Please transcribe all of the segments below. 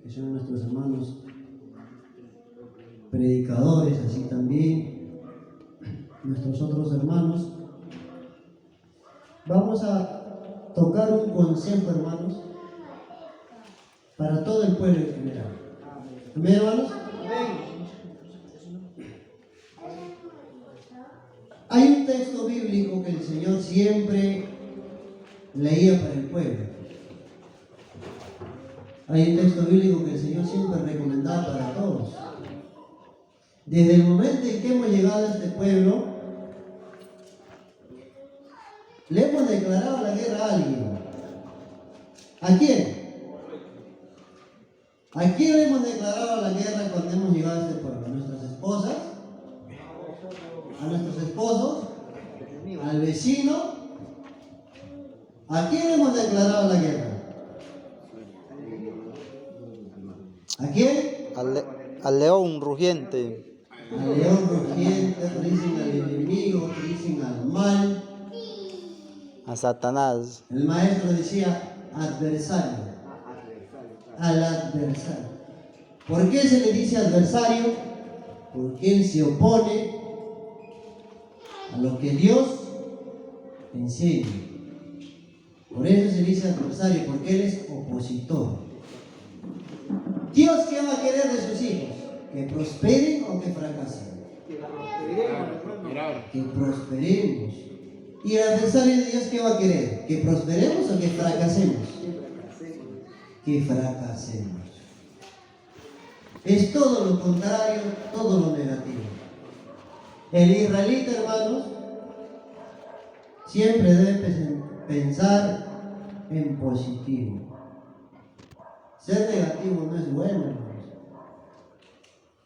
que son nuestros hermanos predicadores, así también nuestros otros hermanos. Vamos a tocar un consejo, hermanos, para todo el pueblo en general. ¿Amén, hermanos? Hay un texto bíblico que el Señor siempre leía para el pueblo. Hay un texto bíblico que el Señor siempre recomendaba para todos. Desde el momento en que hemos llegado a este pueblo, le hemos declarado la guerra a alguien. ¿A quién? ¿A quién le hemos declarado la guerra cuando hemos llegado a este pueblo? ¿A nuestras esposas? ¿A nuestros esposos? ¿Al vecino? ¿A quién le hemos declarado la guerra? ¿A quién? Al león rugiente. Al león rugiente, otros dicen al enemigo, otros dicen al mal. A Satanás. El maestro decía adversario. Al adversario. ¿Por qué se le dice adversario? Porque él se opone a lo que Dios enseña. Por eso se dice adversario, porque él es opositor. ¿Dios qué va a querer de sus hijos? ¿Que prosperen o que fracasen? Que prosperemos. ¿Y el adversario de Dios qué va a querer? ¿Que prosperemos o que fracasemos? Que fracasemos. Es todo lo contrario, todo lo negativo. El israelita, hermanos, siempre debe pensar en positivo. Ser negativo no es bueno, hermanos.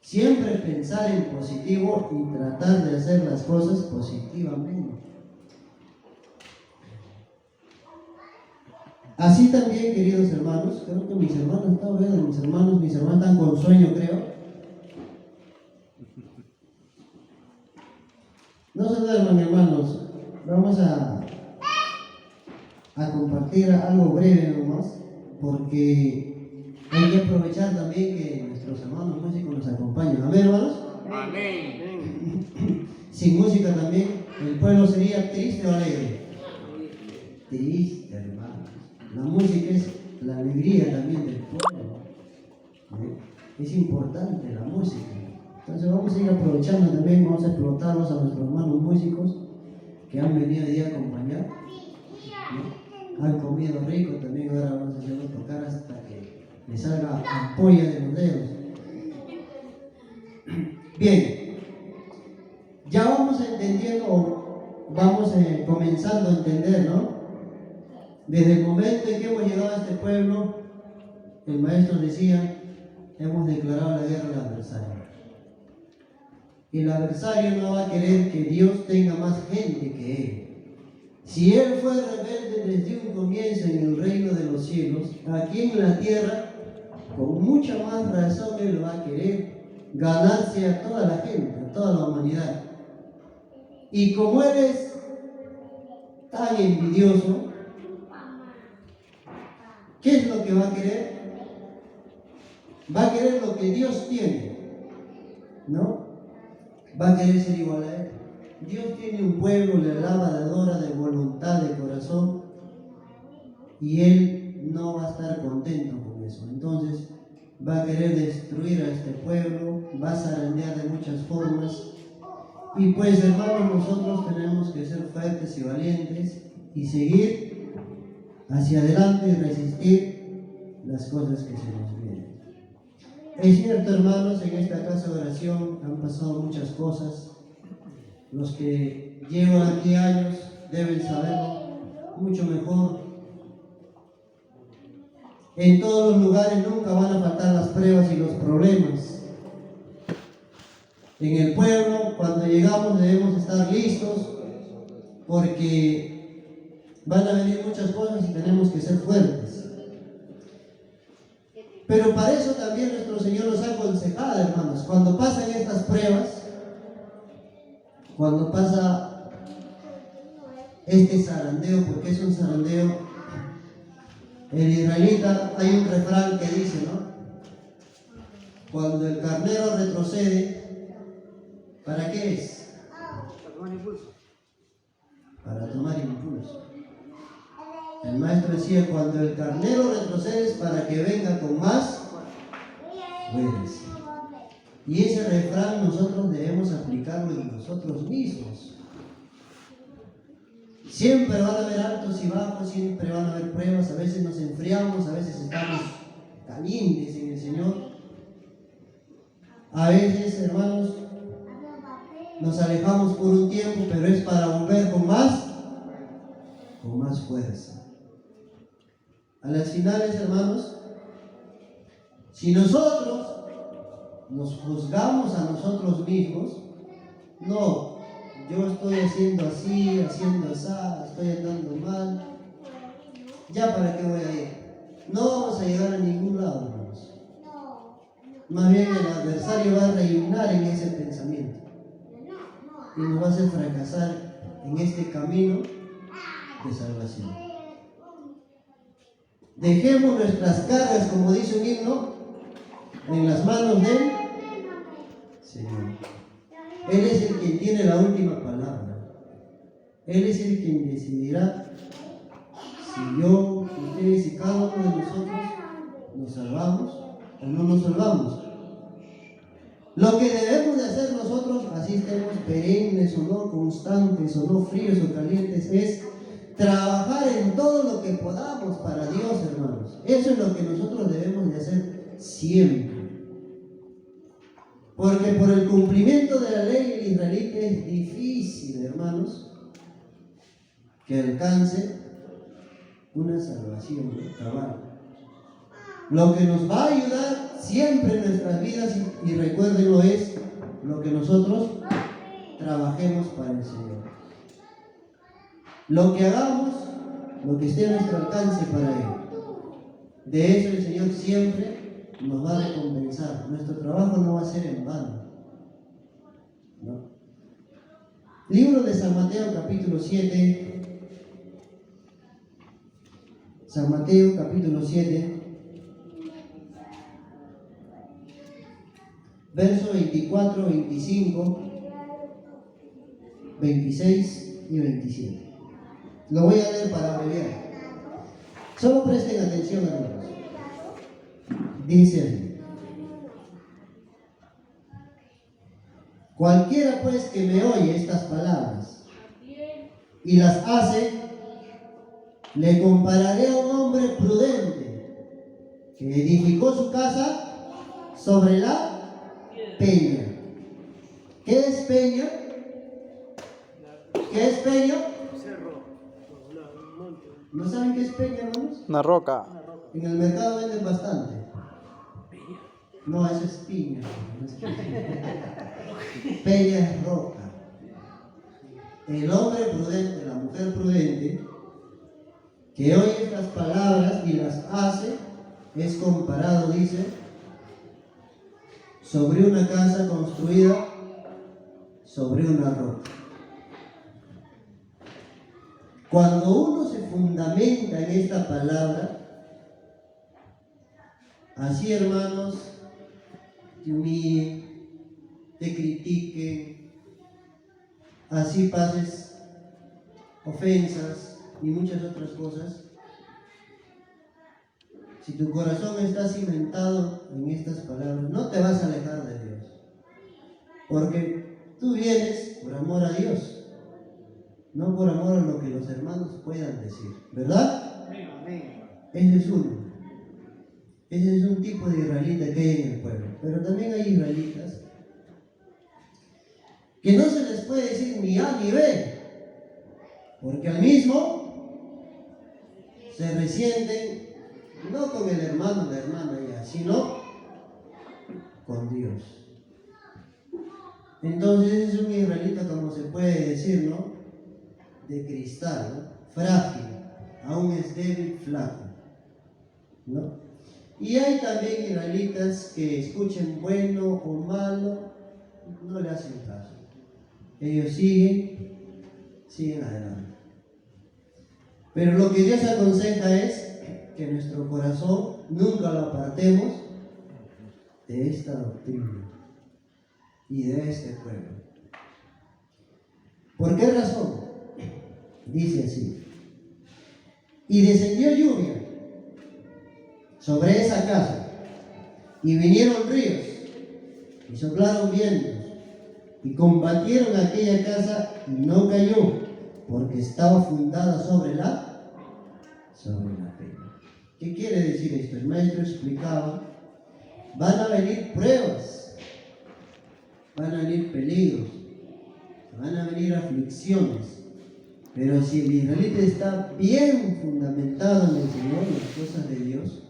Siempre pensar en positivo y tratar de hacer las cosas positivamente. Así también, queridos hermanos, creo que mis hermanos están con sueño, creo. No se duerman, hermanos. Vamos a compartir algo breve nomás, porque hay que aprovechar también que nuestros hermanos músicos nos acompañan. ¿Amén, hermanos? Amén. Sin música también, el pueblo sería triste o alegre. Triste, hermanos. La música es la alegría también del pueblo. Es importante la música. Entonces vamos a ir aprovechando también, vamos a explotarlos a nuestros hermanos músicos que han venido hoy a acompañar. Han comido rico también, ahora vamos a hacerlos tocar hasta que les salga ampolla de los dedos. Bien, ya vamos entendiendo, o vamos comenzando a entender, ¿no? Desde el momento en que hemos llegado a este pueblo, el maestro decía, hemos declarado la guerra al adversario. El adversario no va a querer que Dios tenga más gente que él. Si él fue rebelde desde un comienzo en el reino de los cielos, aquí en la tierra, con mucha más razón él va a querer ganarse a toda la gente, a toda la humanidad. Y como él es tan envidioso, ¿qué es lo que va a querer? Va a querer lo que Dios tiene, ¿no? Va a querer ser igual a él. Dios tiene un pueblo, le alaba, le adora de voluntad, de corazón, y él no va a estar contento con eso. Entonces va a querer destruir a este pueblo, va a zarandear de muchas formas. Y pues, hermanos, nosotros tenemos que ser fuertes y valientes y seguir hacia adelante y resistir las cosas que se nos vienen. Es cierto, hermanos, en esta casa de oración han pasado muchas cosas. Los que llevan aquí años deben saberlo mucho mejor. En todos los lugares nunca van a faltar las pruebas y los problemas. En el pueblo, cuando llegamos, debemos estar listos porque van a venir muchas cosas y tenemos que ser fuertes. Pero para eso también nuestro Señor nos ha aconsejado, hermanos, cuando pasan estas pruebas, cuando pasa este zarandeo, porque es un zarandeo, el israelita, hay un refrán que dice, ¿no? Cuando el carnero retrocede, ¿para qué es? Para tomar impulso. El maestro decía, cuando el carnero retrocede es para que venga con más fuerza. Y ese refrán nosotros debemos aplicarlo en nosotros mismos. Siempre van a haber altos y bajos, siempre van a haber pruebas, a veces nos enfriamos, a veces estamos calientes en el Señor. A veces, hermanos, nos alejamos por un tiempo, pero es para volver con más fuerza. A las finales, hermanos, si nosotros nos juzgamos a nosotros mismos, no, yo estoy haciendo así, haciendo así, estoy andando mal, ya para qué voy a ir. No vamos a llegar a ningún lado, hermanos. Más bien el adversario va a reinar en ese pensamiento y nos va a hacer fracasar en este camino de salvación. Dejemos nuestras cargas, como dice un himno, en las manos del Señor. Él es el quien tiene la última palabra. Él es el quien decidirá si yo, ustedes y cada uno de nosotros nos salvamos o no nos salvamos. Lo que debemos de hacer nosotros, así estemos perennes o no, constantes o no, fríos o calientes, es trabajar en todo lo que podamos para Dios, hermanos. Eso es lo que nosotros debemos de hacer siempre. Porque por el cumplimiento de la ley el israelita es difícil, hermanos, que alcance una salvación cabal. Lo que nos va a ayudar siempre en nuestras vidas, y recuérdenlo, es lo que nosotros trabajemos para el Señor. Lo que hagamos, lo que esté a nuestro alcance para Él. De eso el Señor siempre nos va a recompensar. Nuestro trabajo no va a ser en vano. ¿No? Libro de San Mateo, capítulo 7. San Mateo, capítulo 7. Verso 24, 25, 26 y 27. Lo voy a leer para abreviar. Solo presten atención, hermanos. Dice así: cualquiera pues que me oye estas palabras y las hace, le compararé a un hombre prudente que edificó su casa sobre la peña. ¿Qué es peña? ¿Qué es peña? ¿No saben qué es peña, hermanos? Una roca. En el mercado venden bastante. No, eso es piña. No es piña. Peña es roca. El hombre prudente, la mujer prudente, que oye estas palabras y las hace, es comparado, dice, sobre una casa construida sobre una roca. Cuando uno se fundamenta en esta palabra, así, hermanos, te humillen, te critiquen, así pases ofensas y muchas otras cosas, si tu corazón está cimentado en estas palabras, no te vas a alejar de Dios, porque tú vienes por amor a Dios, no por amor a lo que los hermanos puedan decir, ¿verdad? Ese es uno. Ese es un tipo de israelita que hay en el pueblo. Pero también hay israelitas que no se les puede decir ni A ni B, porque al mismo se resienten no con el hermano o la hermana ya, sino con Dios. Entonces es un israelita, como se puede decir, ¿no? De cristal, ¿no? Frágil, aún es débil, flaco, ¿no? Y hay también israelitas que escuchen bueno o malo, no le hacen caso. Ellos siguen adelante. Pero lo que Dios aconseja es que nuestro corazón nunca lo apartemos de esta doctrina y de este pueblo. ¿Por qué razón? Dice así: y descendió lluvia sobre esa casa, y vinieron ríos, y soplaron vientos, y combatieron aquella casa, y no cayó, porque estaba fundada sobre la peña. ¿Qué quiere decir esto? El maestro explicaba: van a venir pruebas, van a venir peligros, van a venir aflicciones, pero si el israelita está bien fundamentado en el Señor, en las cosas de Dios,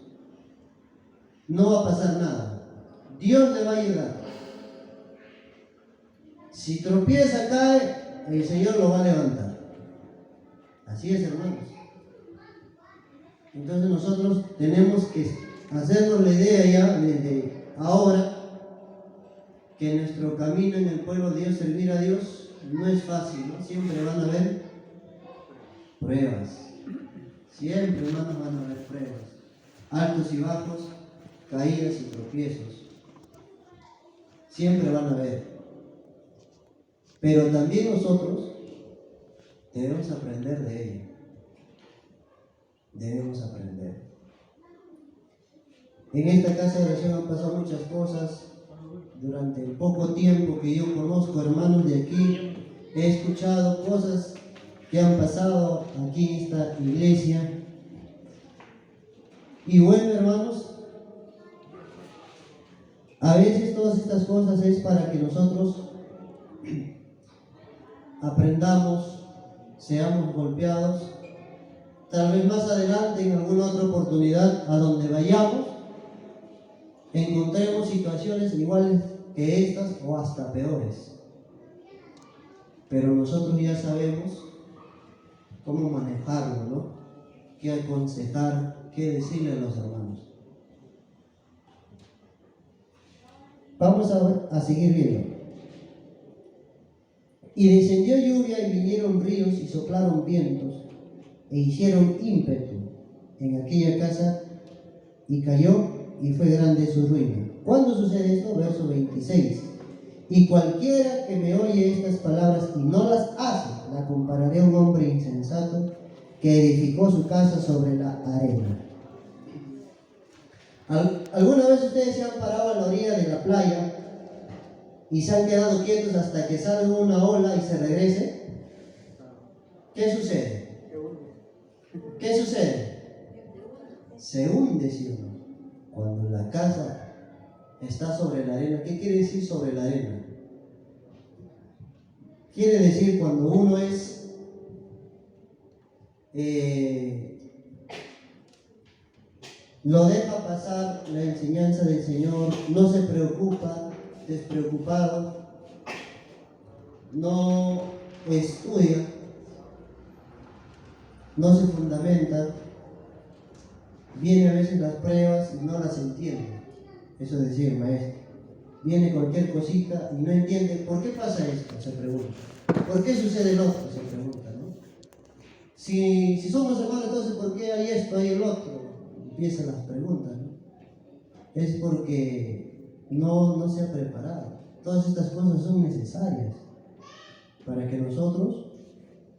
no va a pasar nada. Dios le va a ayudar. Si tropieza, cae, el Señor lo va a levantar. Así es, hermanos. Entonces nosotros tenemos que hacernos la idea ya desde ahora que nuestro camino en el pueblo de Dios, servir a Dios, no es fácil, ¿no? Siempre van a haber pruebas. Siempre, hermanos, van a haber pruebas. Altos y bajos, caídas y tropiezos. Siempre van a haber. Pero también nosotros debemos aprender de ello. Debemos aprender. En esta casa de oración han pasado muchas cosas. Durante el poco tiempo que yo conozco, hermanos de aquí, he escuchado cosas que han pasado aquí en esta iglesia. Y bueno, hermanos, a veces todas estas cosas es para que nosotros aprendamos, seamos golpeados. Tal vez más adelante, en alguna otra oportunidad, a donde vayamos, encontremos situaciones iguales que estas o hasta peores. Pero nosotros ya sabemos cómo manejarlo, ¿no? Qué aconsejar, qué decirle a los hermanos. Vamos a seguir viendo. Y descendió lluvia y vinieron ríos y soplaron vientos e hicieron ímpetu en aquella casa y cayó y fue grande su ruina. ¿Cuándo sucede esto? Verso 26. Y cualquiera que me oye estas palabras y no las hace, la compararé a un hombre insensato que edificó su casa sobre la arena. ¿Alguna vez ustedes se han parado a la orilla de la playa y se han quedado quietos hasta que salga una ola y se regrese? ¿Qué sucede? ¿Qué sucede? Se hunde, ¿sí o no? Cuando la casa está sobre la arena. ¿Qué quiere decir sobre la arena? Quiere decir cuando uno es lo deja pasar la enseñanza del Señor, no se preocupa, despreocupado, no estudia, no se fundamenta, viene a veces las pruebas y no las entiende. Eso decía el maestro. Viene cualquier cosita y no entiende. ¿Por qué pasa esto? Se pregunta. ¿Por qué sucede lo otro? Se pregunta, ¿no? Si somos hermanos, entonces ¿por qué hay esto, hay el otro? Empiezan las preguntas, ¿no? Es porque no se ha preparado. Todas estas cosas son necesarias para que nosotros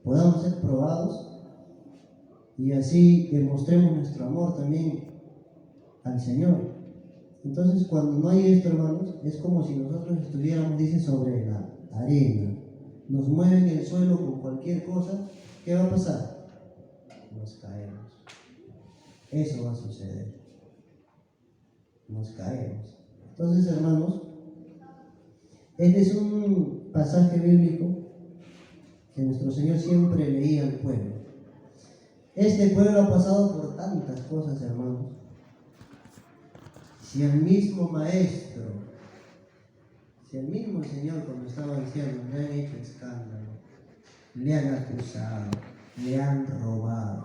podamos ser probados y así demostremos nuestro amor también al Señor. Entonces, cuando no hay esto, hermanos, es como si nosotros estuviéramos, dice, sobre la arena. Nos mueven el suelo con cualquier cosa. ¿Qué va a pasar? Nos caemos. Eso va a suceder. Nos caemos. Entonces, hermanos, este es un pasaje bíblico que nuestro Señor siempre leía al pueblo. Este pueblo ha pasado por tantas cosas, hermanos. Si el mismo maestro, si el mismo Señor cuando estaba diciendo le han hecho escándalo, le han acusado, le han robado,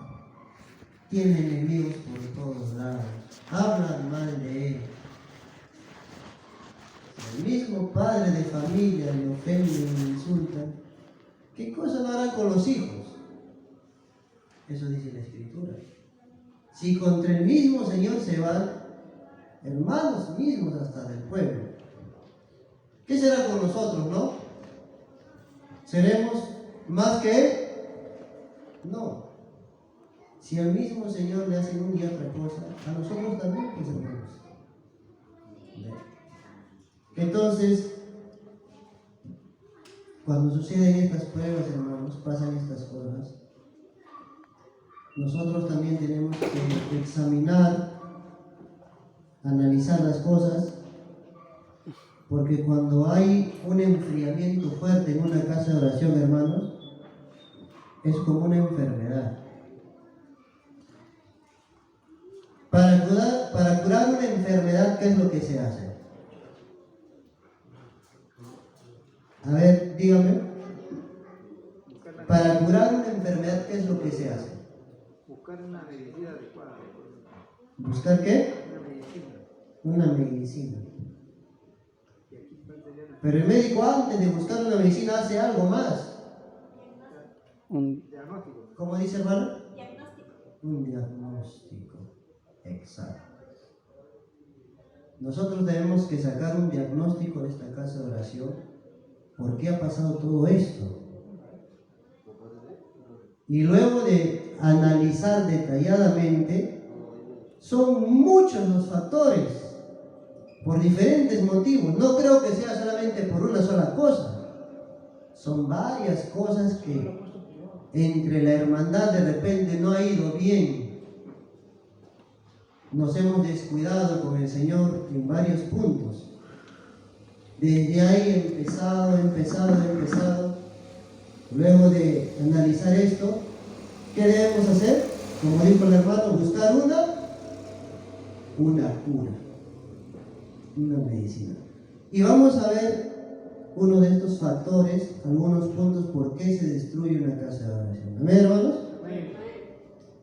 tiene enemigos por todos lados, hablan mal de él. Si el mismo padre de familia le ofende y le insulta, ¿qué cosa no harán con los hijos? Eso dice la Escritura. Si contra el mismo Señor se va, hermanos mismos hasta del pueblo. ¿Qué será con nosotros, no? ¿Seremos más que Él? No. Si al mismo Señor le hacen una y otra cosa, a nosotros también, pues hermanos. Entonces, cuando suceden estas pruebas, hermanos, pasan estas cosas, nosotros también tenemos que examinar, analizar las cosas, porque cuando hay un enfriamiento fuerte en una casa de oración, hermanos, es como una enfermedad. Para curar una enfermedad, ¿qué es lo que se hace? A ver, dígame. Para curar una enfermedad, ¿qué es lo que se hace? Buscar una medicina adecuada. ¿Buscar qué? Una medicina. Una medicina. Pero el médico, antes de buscar una medicina, hace algo más. Un Diagnóstico. ¿Cómo dice, hermano? Diagnóstico. Un diagnóstico. Exacto. Nosotros tenemos que sacar un diagnóstico de esta casa de oración. ¿Por qué ha pasado todo esto? Y luego de analizar detalladamente, son muchos los factores, por diferentes motivos. No creo que sea solamente por una sola cosa. Son varias cosas que entre la hermandad de repente no ha ido bien. Nos hemos descuidado con el Señor en varios puntos. Desde ahí he empezado. Luego de analizar esto, ¿qué debemos hacer? Como dijo el hermano, buscar una cura, una medicina. Y vamos a ver uno de estos factores, algunos puntos por qué se destruye una casa de oración. ¿Amén, hermanos?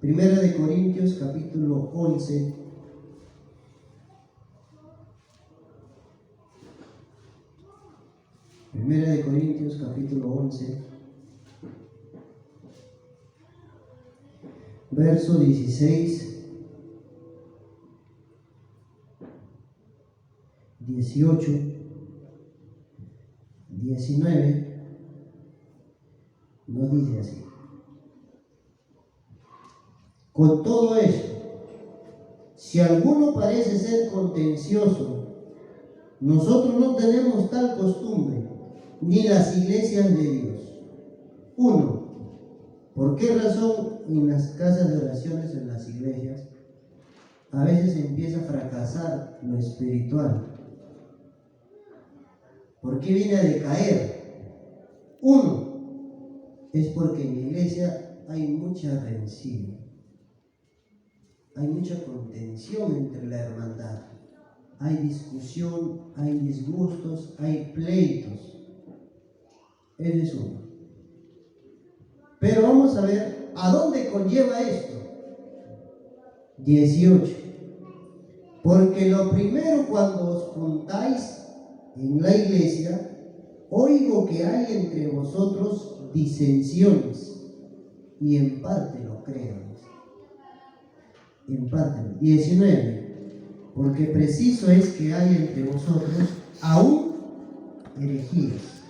Primera de Corintios, capítulo 11. Primera de Corintios, capítulo 11, verso 16, 18, 19, nos dice así. Con todo esto, si alguno parece ser contencioso, nosotros no tenemos tal costumbre, ni las iglesias de Dios. 1. ¿Por qué razón en las casas de oraciones, en las iglesias, a veces empieza a fracasar lo espiritual? ¿Por qué viene a decaer? 1. Es porque en la iglesia hay mucha rencilla, hay mucha contención entre la hermandad, hay discusión, hay disgustos, hay pleitos. Ese es uno. Pero vamos a ver a dónde conlleva esto. 18. Porque lo primero, cuando os juntáis en la iglesia, oigo que hay entre vosotros disensiones, y en parte lo creo. En parte. 19. Porque preciso es que hay entre vosotros aún herejías,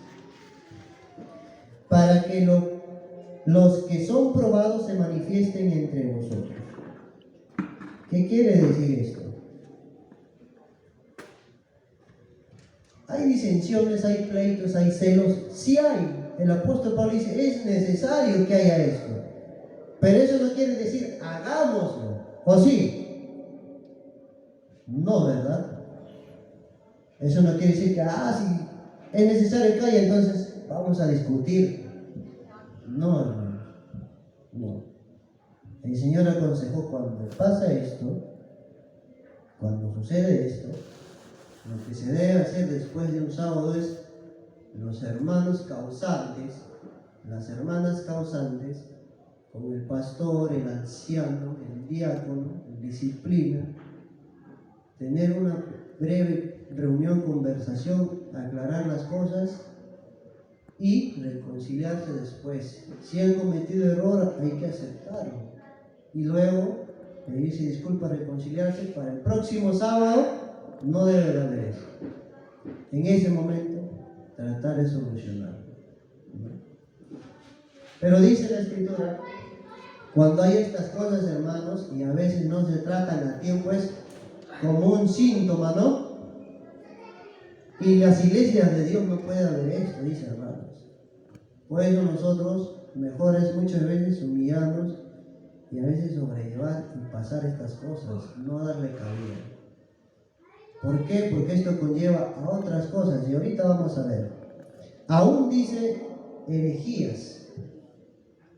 para que los que son probados se manifiesten entre vosotros. ¿Qué quiere decir esto? Hay disensiones, hay pleitos, hay celos. Sí hay. El apóstol Pablo dice, es necesario que haya esto. Pero eso no quiere decir, hagámoslo. ¿O sí? No, ¿verdad? Eso no quiere decir que, si es necesario que haya, entonces vamos a discutir. No, hermano. No. El Señor aconsejó, cuando pasa esto, cuando sucede esto, lo que se debe hacer después de un sábado es los hermanos causantes, las hermanas causantes, con el pastor, el anciano, el diácono, el disciplina, tener una breve reunión, conversación, aclarar las cosas y reconciliarse después. Si han cometido error, hay que aceptarlo y luego pedirse disculpas, reconciliarse para el próximo sábado no debe de haber eso. En ese momento, tratar de solucionarlo. Pero dice la Escritura, cuando hay estas cosas, hermanos, y a veces no se tratan a tiempo, es como un síntoma, ¿no? Y las iglesias de Dios no puede haber esto, dice, hermanos. Por eso nosotros, mejor es muchas veces humillarnos y a veces sobrellevar y pasar estas cosas, no darle cabida. ¿Por qué? Porque esto conlleva a otras cosas y ahorita vamos a ver. Aún dice herejías.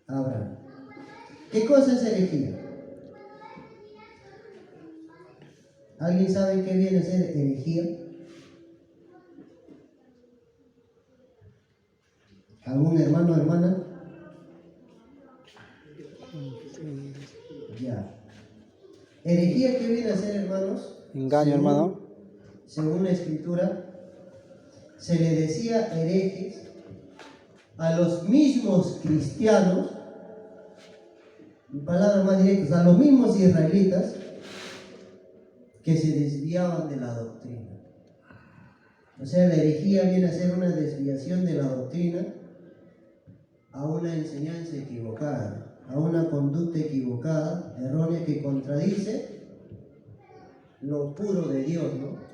Abraham. ¿Qué cosa es herejía? ¿Alguien sabe qué viene a ser herejía? ¿Algún hermano o hermana? Ya. ¿Herejía qué viene a ser, hermanos? Engaño, hermano. Según la Escritura, se le decía herejes a los mismos cristianos, en palabras más directas, a los mismos israelitas que se desviaban de la doctrina. O sea, la herejía viene a ser una desviación de la doctrina a una enseñanza equivocada, a una conducta equivocada, errónea, que contradice lo puro de Dios, ¿no?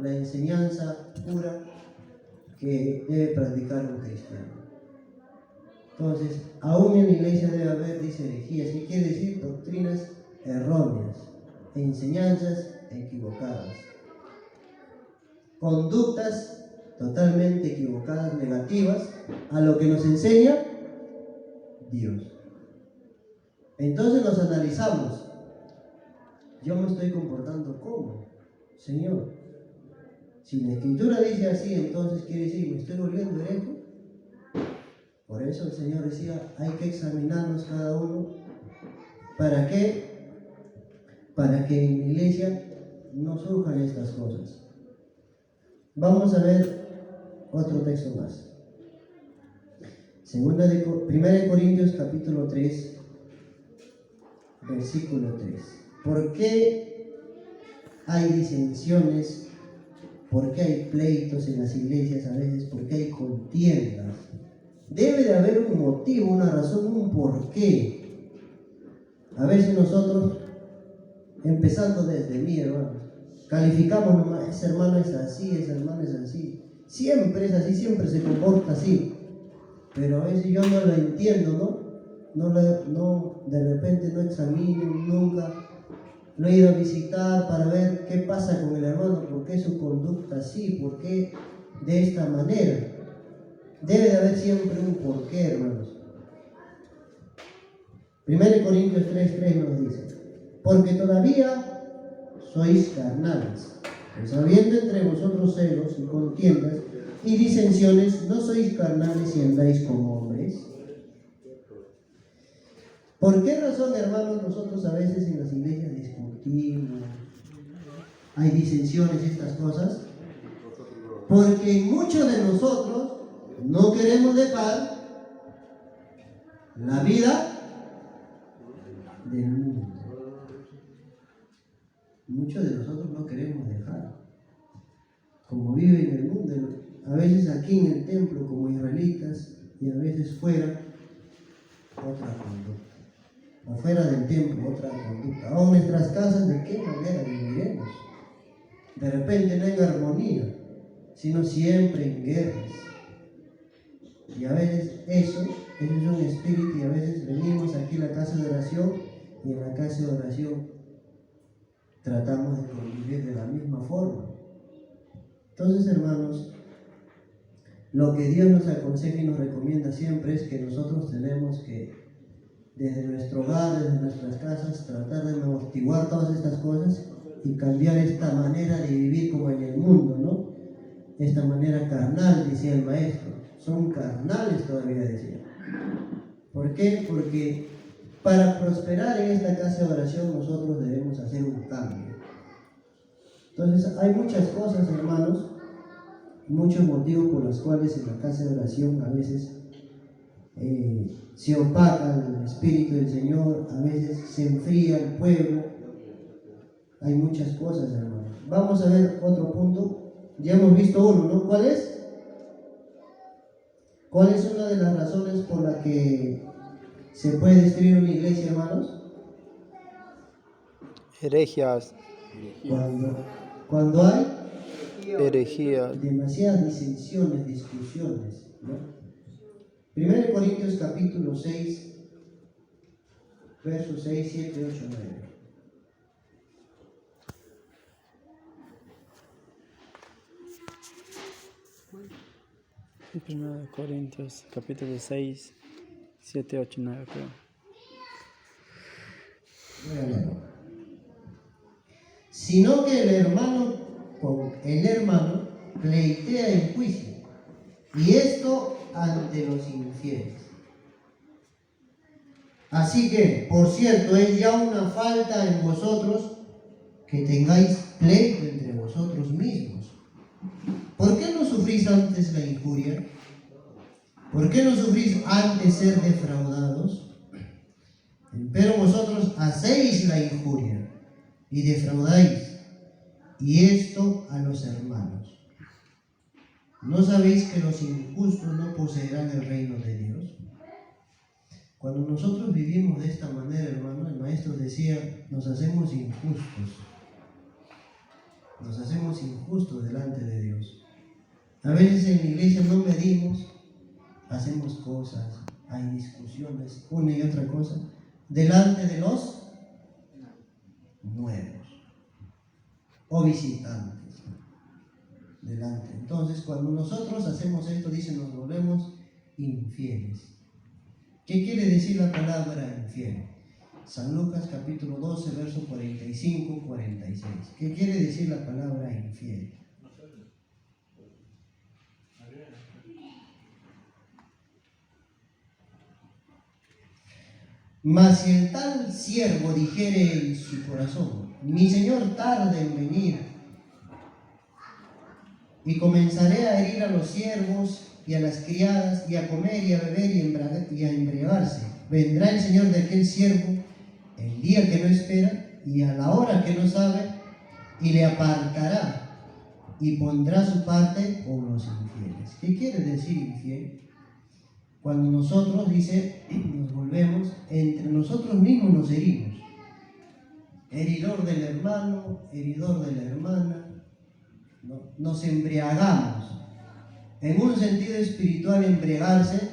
La enseñanza pura que debe practicar un cristiano. Entonces, aún en la iglesia debe haber, dice, herejías. ¿Qué quiere decir? Doctrinas erróneas, enseñanzas equivocadas, conductas totalmente equivocadas, negativas a lo que nos enseña Dios. Entonces nos analizamos. Yo me estoy comportando como, Señor. Si la Escritura dice así, entonces quiere decir, ¿me estoy volviendo hereje? Por eso el Señor decía, hay que examinarnos cada uno. ¿Para qué? Para que en la iglesia no surjan estas cosas. Vamos a ver otro texto más. 1 Corintios capítulo 3, versículo 3. ¿Por qué hay disensiones? ¿Por qué hay pleitos en las iglesias a veces? ¿Por qué hay contiendas? Debe de haber un motivo, una razón, un porqué. A veces nosotros, empezando desde mí, hermano, calificamos nomás, ese hermano es así, ese hermano es así. Siempre es así, siempre se comporta así. Pero a veces yo no lo entiendo, ¿no? De repente no examino, nunca lo he ido a visitar para ver qué pasa con el hermano, por qué su conducta así, por qué de esta manera. Debe de haber siempre un porqué, hermanos. 1 Corintios 3:3 nos dice, porque todavía sois carnales, pues habiendo entre vosotros celos y contiendas y disensiones, no sois carnales y andáis como hombres. ¿Por qué razón, hermanos, nosotros a veces en las iglesias discutimos, hay disensiones y estas cosas? Porque muchos de nosotros no queremos dejar la vida del mundo. Muchos de nosotros no queremos dejar. Como viven en el mundo, a veces aquí en el templo como israelitas y a veces fuera, otra conducta. O fuera del templo, otra conducta. O en nuestras casas, ¿de qué manera viviremos? De repente no en armonía, sino siempre en guerras. Y a veces eso es un espíritu, y a veces venimos aquí a la casa de oración y en la casa de oración tratamos de convivir de la misma forma. Entonces, hermanos, lo que Dios nos aconseja y nos recomienda siempre es que nosotros tenemos que, desde nuestro hogar, desde nuestras casas, tratar de amortiguar todas estas cosas y cambiar esta manera de vivir como en el mundo, ¿no? Esta manera carnal, decía el maestro. Son carnales todavía, decía. ¿Por qué? Porque para prosperar en esta casa de oración nosotros debemos hacer un cambio. Entonces hay muchas cosas, hermanos, muchos motivos por los cuales en la casa de oración a veces se opaca el Espíritu del Señor, a veces se enfría el pueblo. Hay muchas cosas, hermanos. vamos a ver otro punto. Ya hemos visto uno, ¿no? ¿Cuál es? ¿Cuál es una de las razones por la que se puede destruir una iglesia, hermanos? Herejías. Cuando hay Herejías. demasiadas disensiones, discusiones, ¿no? 1 Corintios capítulo 6, versos 6, 7, 8, 9. Primero de Corintios, capítulo 6, 7, 8, 9, creo. Voy a leerlo. Sino que el hermano con el hermano pleitea en juicio, y esto ante los infieles. Así que, por cierto, es ya una falta en vosotros que tengáis pleito entre vosotros mismos. ¿Por qué no sufrís antes la injuria? ¿Por qué no sufrís antes ser defraudados? Pero vosotros hacéis la injuria y defraudáis, y esto a los hermanos. ¿No sabéis que los injustos no poseerán el reino de Dios? Cuando nosotros vivimos de esta manera, hermano, el maestro decía, nos hacemos injustos. Nos hacemos injustos delante de Dios. A veces en la iglesia no medimos, hacemos cosas, hay discusiones, una y otra cosa, delante de los nuevos o visitantes. Delante. Entonces, cuando nosotros hacemos esto, dice, nos volvemos infieles. ¿Qué quiere decir la palabra infiel? San Lucas capítulo 12, verso 45-46. ¿Qué quiere decir la palabra infiel? Mas si el tal siervo dijere en su corazón, mi señor tarde en venir, y comenzaré a herir a los siervos y a las criadas, y a comer y a beber y a embriagarse, vendrá el señor de aquel siervo el día que no espera y a la hora que no sabe, y le apartará y pondrá su parte con los infieles. ¿Qué quiere decir infiel? Cuando nosotros, dice, nos volvemos, entre nosotros mismos nos herimos. Heridor del hermano, heridor de la hermana, ¿no? Nos embriagamos. En un sentido espiritual, embriagarse,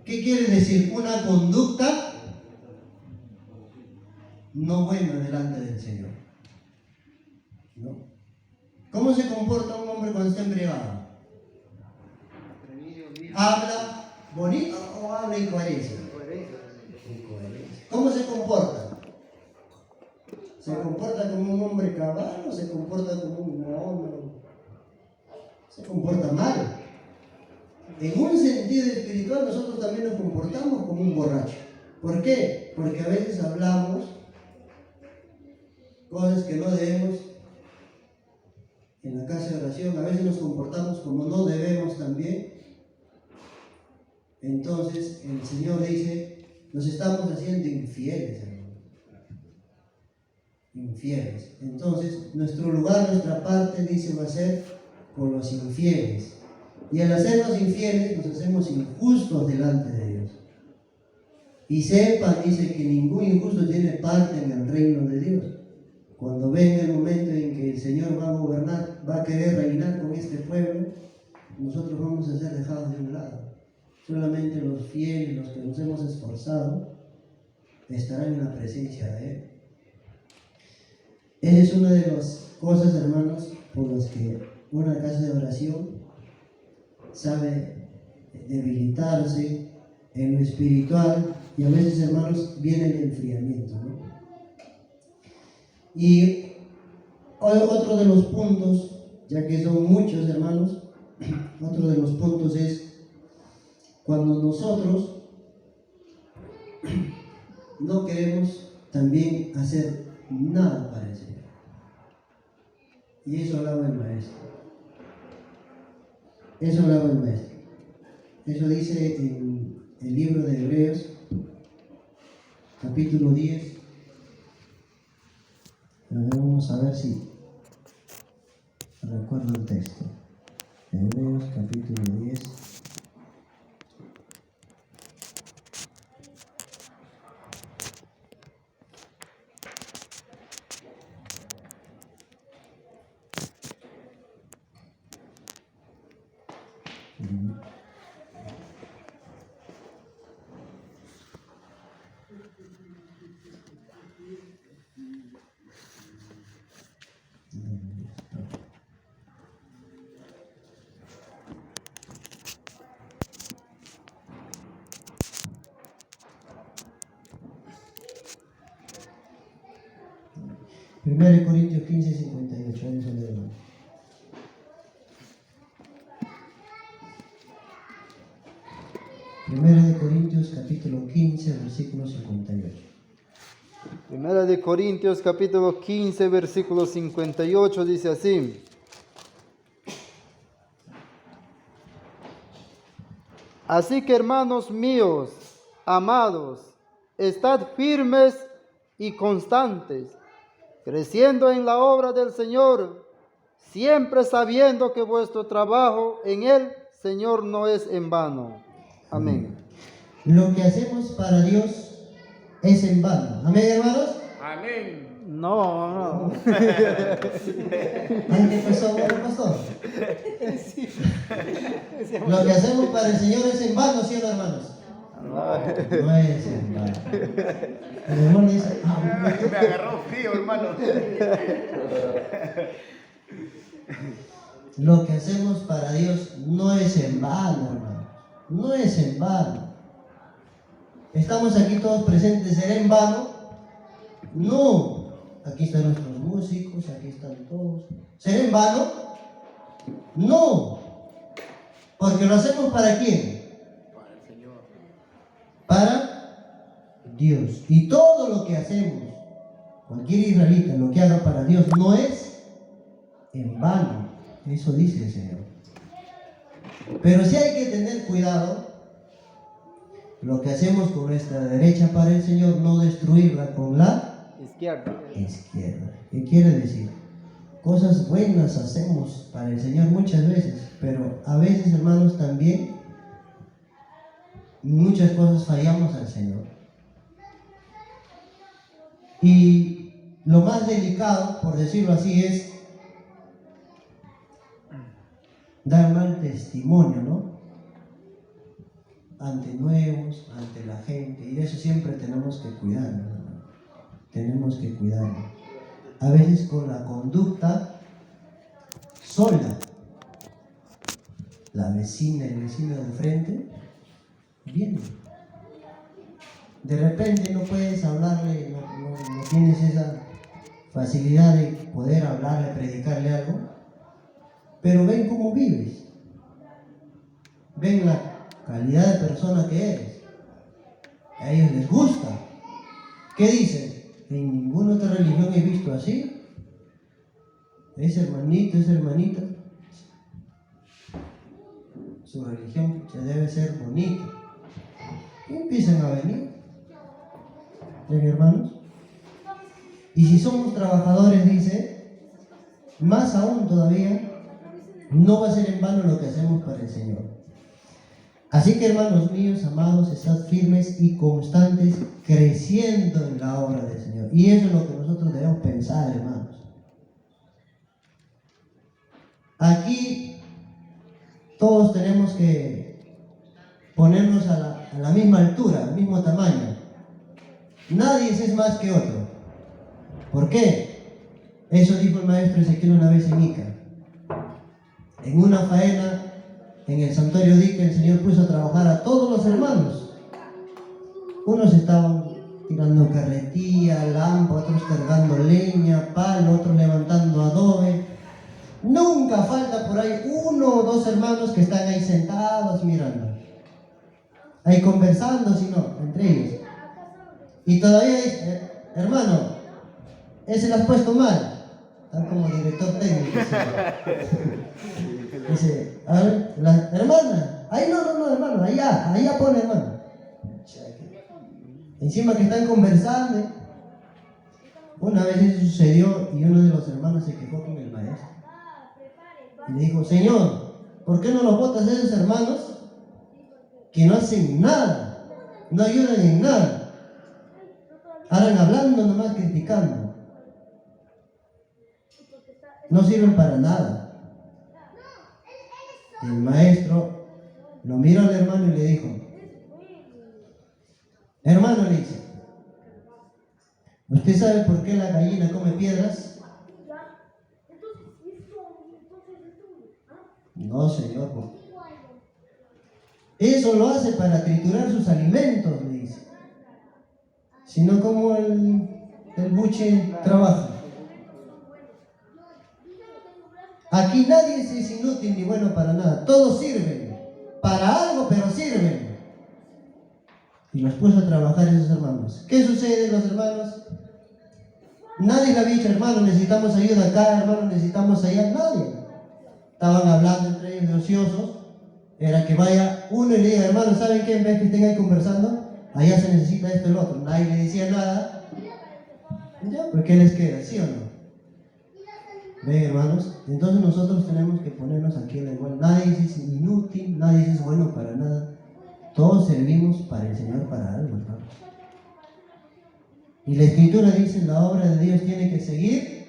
¿qué quiere decir? Una conducta no buena delante del Señor, ¿no? ¿Cómo se comporta un hombre cuando está embriagado? ¿Habla bonito o habla incoherencia? ¿Cómo se comporta? ¿Se comporta como un hombre cabal o se comporta como un mono? Se comporta mal. En un sentido espiritual nosotros también nos comportamos como un borracho. ¿Por qué? Porque a veces hablamos cosas que no debemos en la casa de oración, a veces nos comportamos como no debemos también. Entonces el Señor dice, nos estamos haciendo infieles, hermano. Infieles. Entonces nuestro lugar, nuestra parte, dice, va a ser con los infieles. Y al hacernos infieles nos hacemos injustos delante de Dios. Y sepan, dice, que ningún injusto tiene parte en el reino de Dios. Cuando venga el momento en que el Señor va a gobernar, va a querer reinar con este pueblo, nosotros vamos a ser dejados de un lado. Solamente los fieles, los que nos hemos esforzado, estarán en la presencia de Él. Esa es una de las cosas, hermanos, por las que una casa de oración sabe debilitarse en lo espiritual, y a veces, hermanos, viene el enfriamiento, ¿no? Y otro de los puntos, ya que son muchos, hermanos, otro de los puntos es cuando nosotros no queremos también hacer nada para el Señor. Y eso hablaba el maestro. Eso hablaba el maestro. Eso dice en el libro de Hebreos, capítulo 10. Vamos a ver si recuerdo el texto. Hebreos capítulo 10. Primero de Corintios 15, 58. Vamos a leerlo. Primero de Corintios capítulo 15, versículo 58. Primera de Corintios capítulo 15, versículo 58 dice así: Así que, hermanos míos, amados, estad firmes y constantes, creciendo en la obra del Señor, siempre sabiendo que vuestro trabajo en el Señor no es en vano. Amén. Lo que hacemos para Dios es en vano. Amén, hermanos. No. ¿Alguien empezó bueno, pastor? Lo que hacemos para el Señor es en vano, ¿sí o no, hermanos? No es en vano. El hermano dice, Me agarró frío, hermano. lo que hacemos para Dios no es en vano, hermanos. No es en vano. ¿Estamos aquí todos presentes? ¿Será en vano? No. Aquí están nuestros músicos, aquí están todos. ¿Será en vano? No. Porque lo hacemos ¿para quién? Para el Señor. Para Dios. Y todo lo que hacemos, cualquier israelita, lo que haga para Dios no es en vano. Eso dice el Señor. Pero sí hay que tener cuidado. Lo que hacemos con nuestra derecha para el Señor, no destruirla con la Izquierda. izquierda. ¿Qué quiere decir? Cosas buenas hacemos para el Señor muchas veces, pero a veces, hermanos, también muchas cosas fallamos al Señor. Y lo más delicado, por decirlo así, es dar mal testimonio, ¿no? Ante nuevos, ante la gente, y de eso siempre tenemos que cuidarnos, ¿no? Tenemos que cuidarnos. A veces con la conducta sola, la vecina, el vecino de frente, viene. De repente no puedes hablarle, no tienes esa facilidad de poder hablarle, predicarle algo, pero ven cómo vives, ven la calidad de persona que eres. A ellos les gusta. ¿Qué dicen? En ninguna otra religión he visto así. Ese hermanito, esa hermanita, su religión se debe ser bonita. Y empiezan a venir. ¿Ven, hermanos? Y si somos trabajadores, dice, más aún todavía, no va a ser en vano lo que hacemos para el Señor. Así que, hermanos míos, amados, estad firmes y constantes, creciendo en la obra del Señor. Y eso es lo que nosotros debemos pensar, hermanos. Aquí todos tenemos que ponernos a la misma altura, al mismo tamaño. Nadie es más que otro. ¿Por qué? Eso dijo el maestro Ezequiel una vez en Ica. En una faena en el santuario de Ica, el Señor puso a trabajar a todos los hermanos. Unos estaban tirando carretilla, lampa, otros cargando leña, palo, otros levantando adobe. Nunca falta por ahí uno o dos hermanos que están ahí sentados mirando, ahí conversando, sino entre ellos. Y todavía dice, hermano, ese lo has puesto mal. Están como director técnico. Dice, a ver, la hermana, ahí no, hermano, allá pone, hermano. Encima que están conversando. Una vez eso sucedió y uno de los hermanos se quejó con el maestro. Y le dijo, Señor, ¿por qué no los botas a esos hermanos que no hacen nada, no ayudan en nada? Andan hablando nomás, criticando. No sirven para nada. El maestro lo miró al hermano y le dijo, hermano, le dice, ¿usted sabe por qué la gallina come piedras? No, señor. Eso lo hace para triturar sus alimentos, le dice. Sino como el buche trabaja. Aquí nadie es inútil ni bueno para nada. Todos sirven. Para algo, pero sirven. Y los puso a trabajar esos hermanos. ¿Qué sucede, los hermanos? Nadie le había dicho, hermano, necesitamos ayuda acá, hermano, necesitamos allá. Nadie. Estaban hablando entre ellos de ociosos. Era que vaya uno y le diga, hermano, ¿saben qué? En vez que estén ahí conversando, allá se necesita esto y lo otro. Nadie le decía nada. Ya, pues ¿qué les queda? ¿Sí o no? Ven, hermanos, entonces nosotros tenemos que ponernos aquí a la igual. Nadie es inútil, nadie es bueno para nada. Todos servimos para el Señor para algo, hermanos. Y la Escritura dice, la obra de Dios tiene que seguir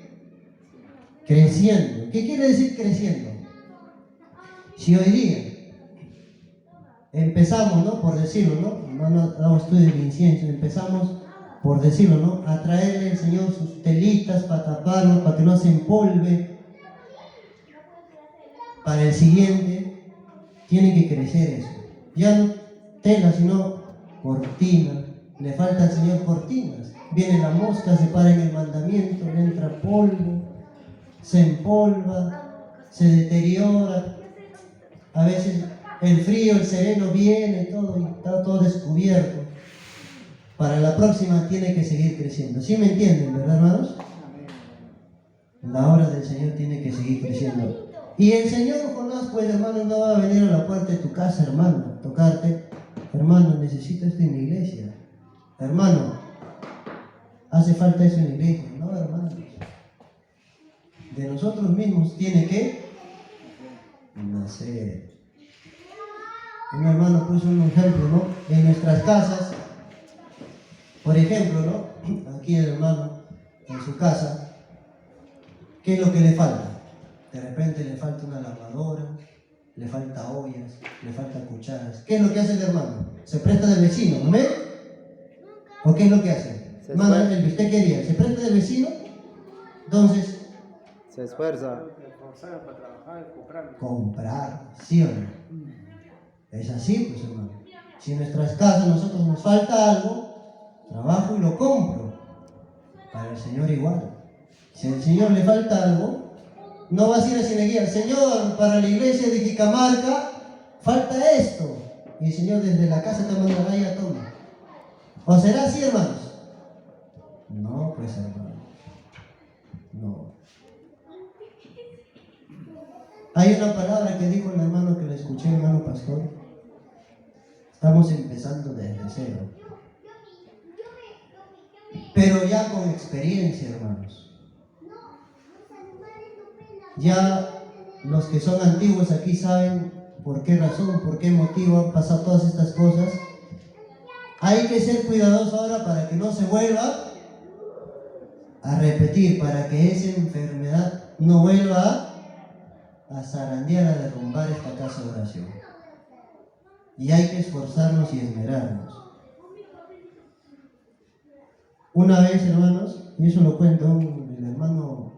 creciendo. ¿Qué quiere decir creciendo? Si hoy día empezamos, ¿no? Por decirlo, ¿no? No damos estudios de incienso, empezamos, por decirlo, ¿no? A traerle al Señor sus telitas para taparlo, para que no se empolve. Para el siguiente, tiene que crecer eso. Ya no tela, sino cortina. Le falta al Señor cortinas. Viene la mosca, se para en el mandamiento, le entra polvo, se empolva, se deteriora. A veces el frío, el sereno viene, todo, y está todo descubierto. Para la próxima tiene que seguir creciendo. ¿Sí me entienden, verdad, hermanos? La obra del Señor tiene que seguir creciendo. Y el Señor, Jonás, pues, hermano, no va a venir a la puerta de tu casa, hermano, a tocarte. Hermano, necesito esto en la iglesia. Hermano, hace falta eso en la iglesia. No, hermanos. De nosotros mismos tiene que nacer. Un hermano puso un ejemplo, ¿no? En nuestras casas, por ejemplo, ¿no? Aquí el hermano, en su casa, ¿qué es lo que le falta? De repente le falta una lavadora, le falta ollas, le falta cucharas. ¿Qué es lo que hace el hermano? Se presta del vecino, ¿no ve? ¿O qué es lo que hace? Hermano, el que usted quería, se presta del vecino, entonces se esfuerza. Comprar, ¿sí o no? Es así, pues, hermano. Si en nuestras casas nosotros nos falta algo, trabajo y lo compro. Para el Señor igual. Si al Señor le falta algo, no vas a ir a Cineguía. Señor, para la iglesia de Jicamarca falta esto. Y el Señor desde la casa te mandará y a toma. ¿O será así, hermanos? No, pues, hermano. No. Hay una palabra que dijo el hermano que le escuché, el hermano pastor. Estamos empezando desde cero. Pero ya con experiencia, hermanos. Ya los que son antiguos aquí saben por qué razón, por qué motivo han pasado todas estas cosas. Hay que ser cuidadosos ahora para que no se vuelva a repetir, para que esa enfermedad no vuelva a zarandear, a derrumbar esta casa de oración. Y hay que esforzarnos y esmerarnos. Una vez, hermanos, y eso lo cuenta el hermano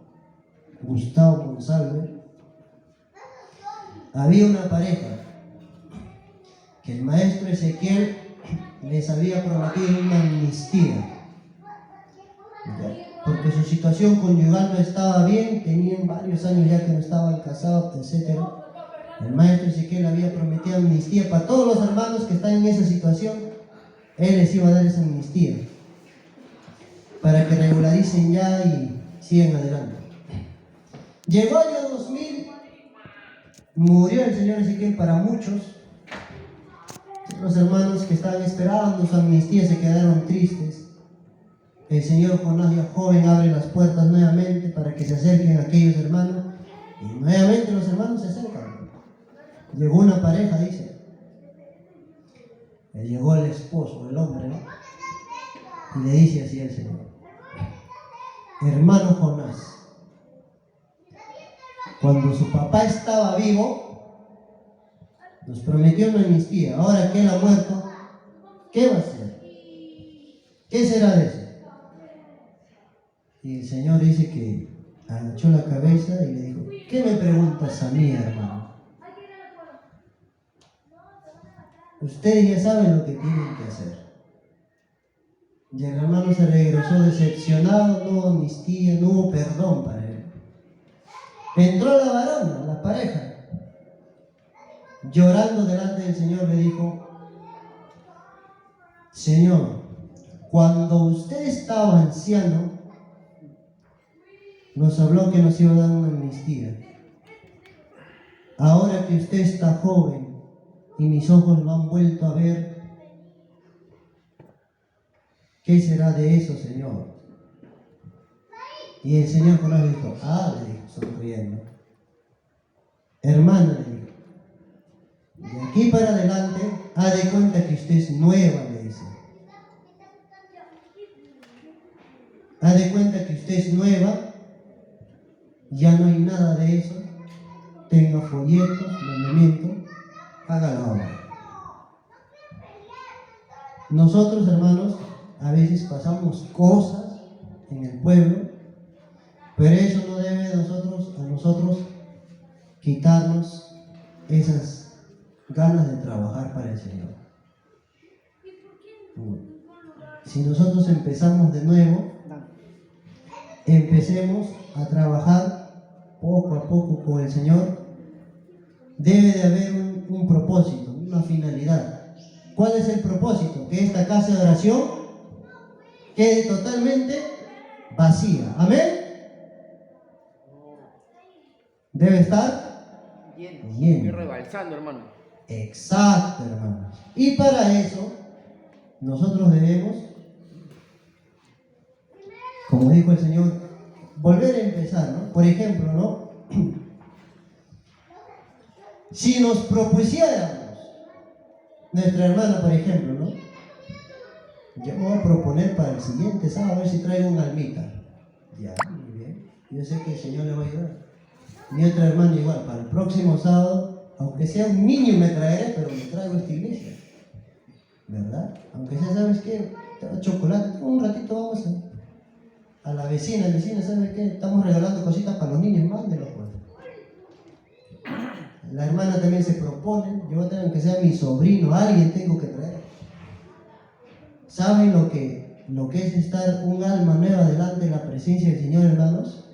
Gustavo González, había una pareja que el maestro Ezequiel les había prometido una amnistía, porque su situación conyugal no estaba bien, tenían varios años ya que no estaban casados, etc. El maestro Ezequiel había prometido amnistía para todos los hermanos que están en esa situación. Él les iba a dar esa amnistía para que regularicen ya y sigan adelante. Llegó el año 2000, murió el señor Ezequiel. Para muchos, los hermanos que estaban esperando su amnistía se quedaron tristes. El señor Jonás, ya joven, abre las puertas nuevamente para que se acerquen a aquellos hermanos Y nuevamente los hermanos se acercan. Llegó una pareja, dice. Le llegó el esposo, el hombre, ¿no? Y le dice así al Señor: hermano Jonás, cuando su papá estaba vivo, nos prometió una amnistía. Ahora que él ha muerto, ¿qué va a hacer? ¿Qué será de eso? Y el Señor dice que agachó la cabeza y le dijo: ¿qué me preguntas a mí, hermano? Ustedes ya saben lo que tienen que hacer. Y el hermano se regresó decepcionado, no hubo amnistía, no hubo perdón para él. Entró la varona, la pareja, llorando delante del Señor, le dijo: Señor, cuando usted estaba anciano, nos habló que nos iba a dar una amnistía. Ahora que usted está joven y mis ojos lo han vuelto a ver, ¿qué será de eso, Señor? Y el Señor Jonás le dijo: le dijo, sonriendo: hermano, le dijo, de aquí para adelante, haz de cuenta que usted es nueva, le dice. Haz de cuenta que usted es nueva, ya no hay nada de eso. Tenga folletos, mandamientos, haga la obra. Nosotros, hermanos, a veces pasamos cosas en el pueblo, pero eso no debe a nosotros quitarnos esas ganas de trabajar para el Señor. Si nosotros empezamos de nuevo, empecemos a trabajar poco a poco con el Señor. Debe de haber un propósito, una finalidad. ¿Cuál es el propósito? Que esta casa de oración quede totalmente vacía. ¿Amén? Debe estar Y lleno. rebalsando, hermano. Exacto, hermanos. Y para eso, nosotros debemos, como dijo el Señor, volver a empezar, ¿no? Por ejemplo, ¿no? Si nos propusiéramos, nuestra hermana, por ejemplo, ¿no? Yo me voy a proponer para el siguiente sábado a ver si traigo un almita. Ya, muy bien. Yo sé que el Señor le va a ayudar. Mi otra hermana igual, para el próximo sábado, aunque sea un niño me traeré, pero me traigo a esta iglesia. ¿Verdad? Aunque sea, ¿sabes qué? Chocolate, un ratito vamos a la vecina, ¿sabes qué? Estamos regalando cositas para los niños, mándelo pues. La hermana también se propone, yo tengo que sea mi sobrino, alguien tengo que traer. ¿Saben lo que es estar un alma nueva delante de la presencia del Señor, hermanos?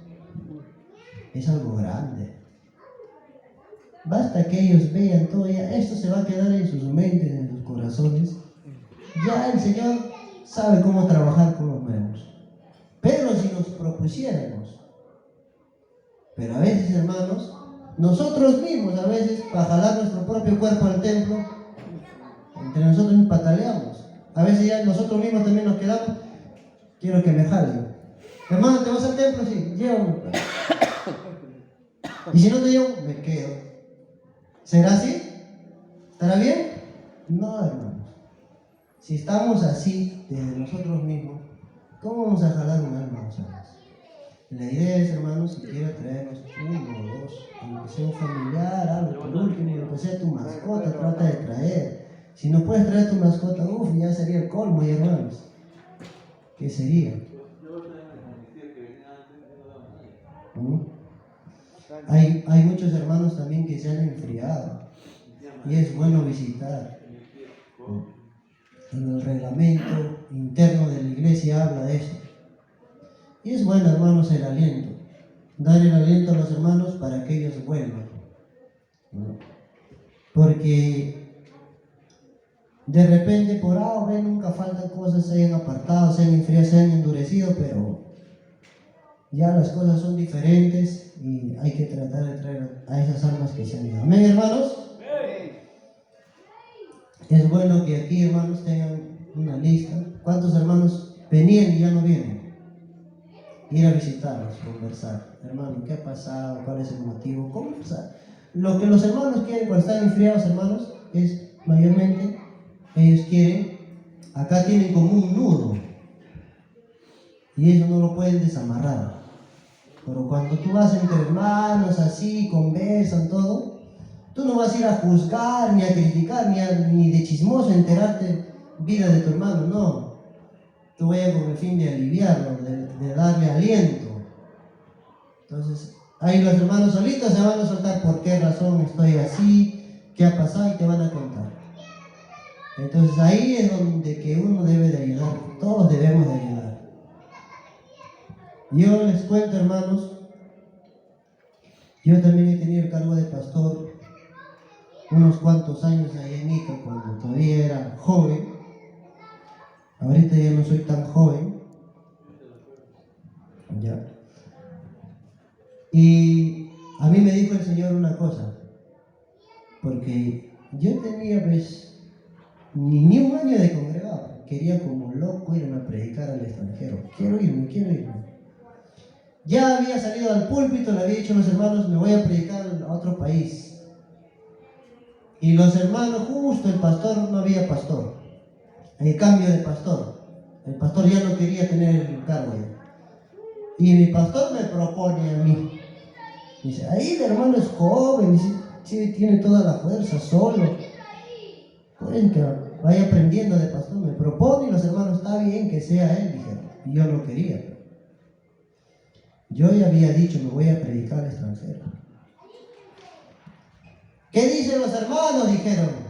Es algo grande. Basta que ellos vean todo, ya esto se va a quedar en sus mentes, en sus corazones. Ya el Señor sabe cómo trabajar con los nuevos. Pero si nos propusiéramos, pero a veces, hermanos, nosotros mismos a veces, para jalar nuestro propio cuerpo al templo, entre nosotros nos pataleamos. A veces ya nosotros mismos también nos quedamos: quiero que me jalen. Hermano, ¿te vas al templo? Sí, llévame. Y si no te llevo, me quedo. ¿Será así? ¿Estará bien? No, hermanos. Si estamos así, desde nosotros mismos, ¿cómo vamos a jalar un alma nosotros? La idea es, hermanos, si quieres traernos uno o dos, aunque sea un familiar, algo por último, aunque sea tu mascota, trata de traer. Si no puedes traer tu mascota, ya sería el colmo, y hermanos. ¿Qué sería? Hay muchos hermanos también que se han enfriado, y es bueno visitar. En el reglamento interno de la iglesia habla de eso. Y es bueno, hermanos, el aliento. Dar el aliento a los hermanos para que ellos vuelvan. ¿No? Porque de repente por nunca faltan cosas, se hayan apartado, se han enfriado, se han endurecido, pero ya las cosas son diferentes y hay que tratar de traer a esas almas que se han ido. ¿Amén, hermanos? Es bueno que aquí, hermanos, tengan una lista. ¿Cuántos hermanos venían y ya no vienen? ir a visitarlos, conversar. Hermano, ¿qué ha pasado? ¿Cuál es el motivo? Conversar. Lo que los hermanos quieren cuando están enfriados, hermanos, es mayormente, ellos quieren, acá tienen como un nudo, y eso no lo pueden desamarrar. Pero cuando tú vas entre hermanos, así, conversan, todo, tú no vas a ir a juzgar, ni a criticar, ni de chismoso enterarte vida de tu hermano, no. Tú vayas con el fin de aliviarlo, de darle aliento. Entonces, ahí los hermanos solitos se van a soltar por qué razón estoy así, qué ha pasado, y te van a contar. Entonces ahí es donde que uno debe de ayudar, todos debemos de ayudar. Yo les cuento, hermanos, yo también he tenido el cargo de pastor unos cuantos años ahí en Ica, cuando todavía era joven. Ahorita ya no soy tan joven. Ya. Y a mí me dijo el Señor una cosa, porque yo tenía pues ni un año de congregado, quería como loco irme a predicar al extranjero. Quiero irme. Ya había salido al púlpito, le había dicho a los hermanos, me voy a predicar a otro país. Y los hermanos, justo el pastor, no había pastor. El cambio de pastor. El pastor ya no quería tener el cargo ya. Y mi pastor me propone a mí. Dice, ahí el hermano es joven, dice, sí, tiene toda la fuerza, solo. Pueden que vaya aprendiendo de pastor. Me propone y los hermanos, está bien que sea él, dijeron. Y yo no quería. Yo ya había dicho, me voy a predicar al extranjero. ¿Qué dicen los hermanos? Dijeron.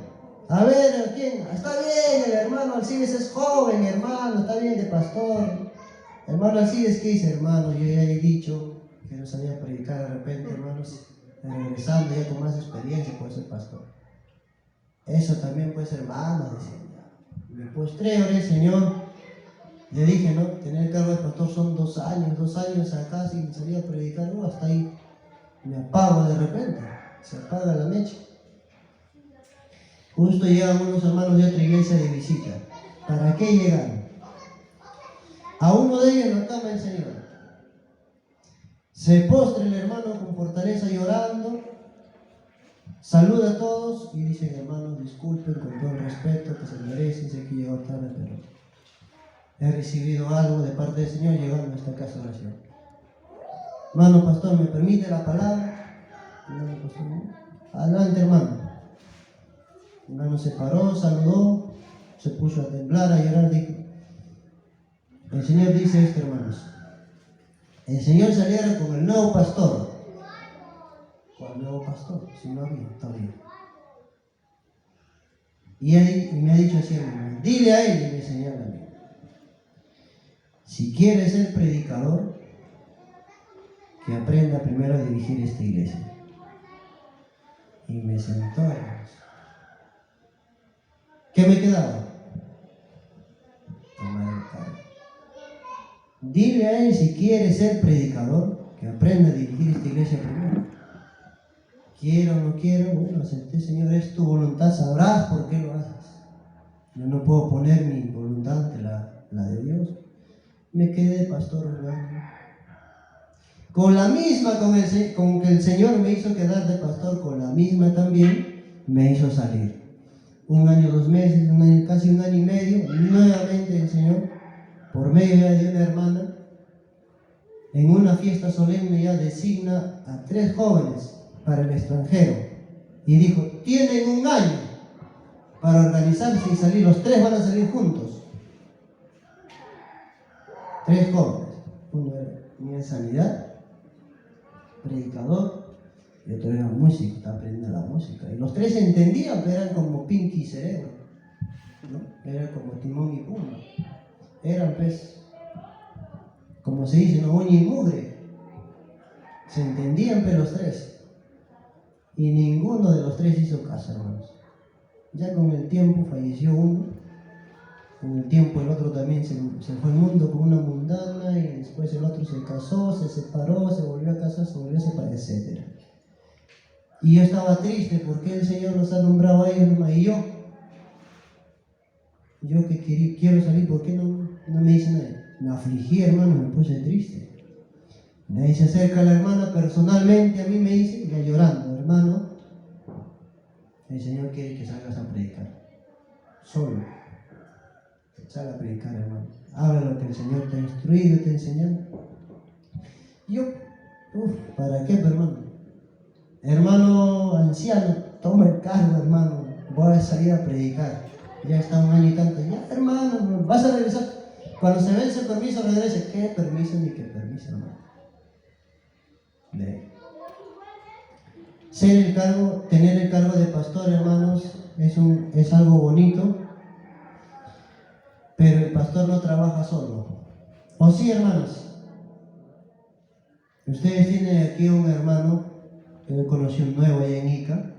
A ver, ¿quién? Está bien, el hermano Alcides es joven, hermano, está bien de pastor. Hermano Alcides, ¿qué dice, hermano? Yo ya he dicho que no sabía predicar de repente, hermanos, regresando ya con más experiencia puede ser pastor. Eso también puede ser, hermano, decía. Me postré, oré, Señor. Le dije, no, tener el cargo de pastor son 2 años acá sin salir a predicar, hasta ahí me apago de repente, se apaga la mecha. Justo llegan unos hermanos de otra iglesia de visita. ¿Para qué llegaron? A uno de ellos lo toma el Señor. Se postra el hermano con fortaleza llorando, saluda a todos y dice, hermanos, disculpen con todo el respeto que se merecen, sé que llegó tarde, pero he recibido algo de parte del Señor llegando a esta casa de oración. Hermano pastor, ¿me permite la palabra? Adelante, hermano. El hermano se paró, saludó, se puso a temblar, a llorar, dijo, el Señor dice esto, hermanos. El Señor saliera con el nuevo pastor. ¿Cuál nuevo pastor? Si no había, todavía. Y me ha dicho así, hermano, dile a él, y me señala a mí. Si quiere ser predicador, que aprenda primero a dirigir esta iglesia. Y me sentó, hermanos. ¿Qué me quedaba? Tomar el cargo. Dile a él si quiere ser predicador, que aprenda a dirigir esta iglesia primero. Quiero o no quiero, bueno, acepté, Señor, es tu voluntad, sabrás por qué lo haces. Yo no puedo poner mi voluntad ante la de Dios. Me quedé pastor orando. Con la misma con que el Señor me hizo quedar de pastor, con la misma también me hizo salir. 1 año, 2 meses, casi 1 año y medio, nuevamente el Señor, por medio ya de una hermana, en una fiesta solemne ya designa a 3 jóvenes para el extranjero. Y dijo, tienen 1 año para organizarse y salir, los 3 van a salir juntos. 3 jóvenes, uno era en sanidad, predicador, y otro era músico, estaba aprendiendo la música. Y los 3 entendían, pero eran como Pinky y Cerebro, ¿no? Eran como Timón y Pumba. Eran, pues, como se dice, no, uña y mugre. Se entendían, pero los 3. Y ninguno de los 3 hizo caso, hermanos. Ya con el tiempo falleció uno. Con el tiempo el otro también se fue al mundo con una mundana, y después el otro se casó, se separó, se volvió a casar, se volvió a separar, etc. Y yo estaba triste porque el Señor nos ha nombrado a ellos, y yo que quiero salir, ¿por qué no me dice nada? Me afligí, hermano, me puse triste. De ahí se acerca la hermana personalmente a mí, me dice, ya llorando, hermano, el Señor quiere que salgas a predicar. Solo. Sal a predicar, hermano. Habla lo que el Señor te ha instruido, te ha enseñado. Y yo, ¿para qué, hermano? Hermano anciano, toma el cargo, hermano. Voy a salir a predicar. Ya está 1 año y tanto. Ya, hermano, vas a regresar. Cuando se vence el permiso, regrese. ¿Qué permiso ni qué permiso, hermano? Tener el cargo de pastor, hermanos, es algo bonito. Pero el pastor no trabaja solo. ¿O sí, hermanos? Ustedes tienen aquí un hermano que me conoció nuevo allá en Ica.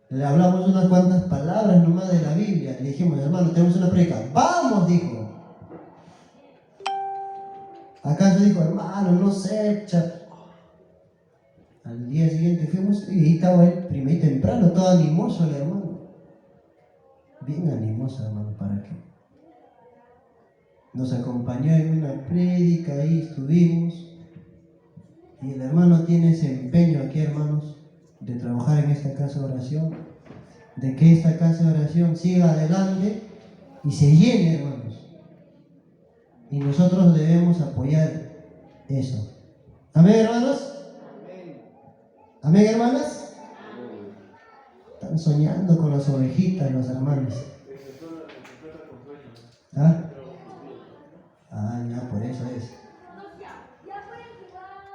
Le hablamos unas cuantas palabras nomás de la Biblia. Le dijimos, hermano, tenemos una predica. ¡Vamos!, dijo. ¿Acaso dijo, hermano, no sé, Al día siguiente fuimos y estaba él primero y temprano, todo animoso el hermano. Bien animoso, hermano, ¿para qué? Nos acompañó en una prédica, ahí estuvimos. Y el hermano tiene ese empeño aquí, hermanos, de trabajar en esta casa de oración, de que esta casa de oración siga adelante y se llene, hermanos. Y nosotros debemos apoyar eso. ¿Amén, hermanos? ¿Amén, hermanas? Están soñando con las ovejitas los hermanos. ¿Ah? Ya, por eso es.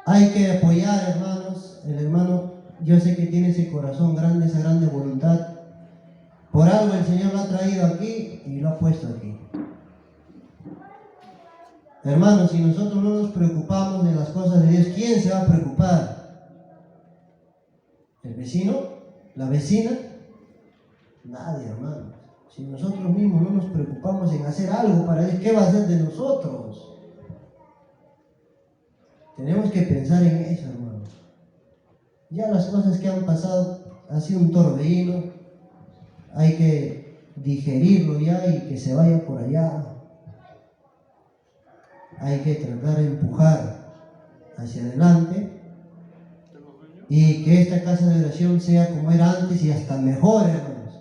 Hay que apoyar, hermanos. El hermano, yo sé que tiene ese corazón grande, esa grande voluntad. Por algo el Señor lo ha traído aquí y lo ha puesto aquí. Hermanos, si nosotros no nos preocupamos de las cosas de Dios, ¿quién se va a preocupar? ¿El vecino? ¿La vecina? Nadie, hermanos. Si nosotros mismos no nos preocupamos en hacer algo para Dios, ¿qué va a hacer de nosotros? Tenemos que pensar en eso, hermanos. Ya las cosas que han pasado ha sido un torbellino. Hay que digerirlo ya y que se vaya por allá. Hay que tratar de empujar hacia adelante y que esta casa de oración sea como era antes y hasta mejor, hermanos.